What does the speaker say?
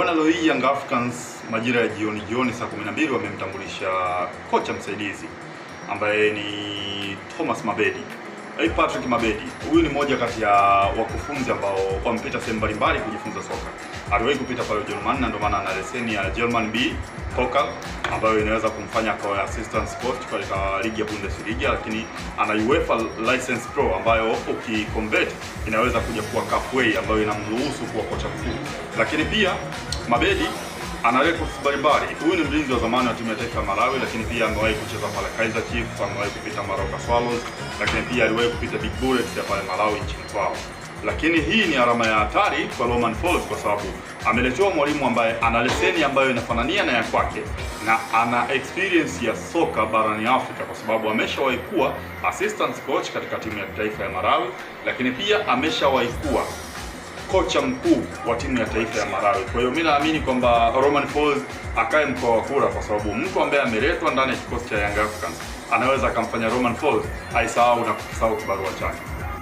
Bwana, leo hii Young Africans majira ya jioni saa 12 wamemtambulisha kocha msaidizi ambaye ni Thomas Mabedi. Patrick Mabedi. Huyu ni mmoja kati ya wakufunzi ambao wamepita sehemu mbalimbali kujifunza soka. Aliwahi kupita pale Ujerumani na ndio maana ana leseni ya German B Pokal ambayo inaweza kumfanya kwa assistant coach katika ligi ya Bundesliga, lakini ana UEFA license pro ambayo ukiconvert inaweza kuja kuwa halfway ambayo inamruhusu kuwa kocha mkuu. Lakini pia Mabedi ana records mbalimbali. Huyu ni mlinzi wa zamani wa timu ya taifa ya Malawi, lakini pia amewahi kucheza pale Kaizer Chiefs, amewahi kupita Maroka Swallows, lakini pia aliwahi kupita Big Bullets ya pale Malawi nchini kwao. Lakini hii ni alama ya hatari kwa Romain Folz kwa sababu ameletewa mwalimu ambaye ana leseni ambayo inafanania na ya kwake na ana experience ya soka barani Afrika kwa sababu ameshawahi kuwa assistant coach katika timu ya taifa ya Malawi, lakini pia ameshawahi kuwa kocha mkuu wa timu ya taifa ya Malawi. Kwa hiyo mimi naamini kwamba Romain Folz akae mkoa wa kura kwa sababu mtu ambaye ameletwa ndani ya kikosi cha Young Africans anaweza akamfanya Romain Folz aisahau na kusahau kibarua chake.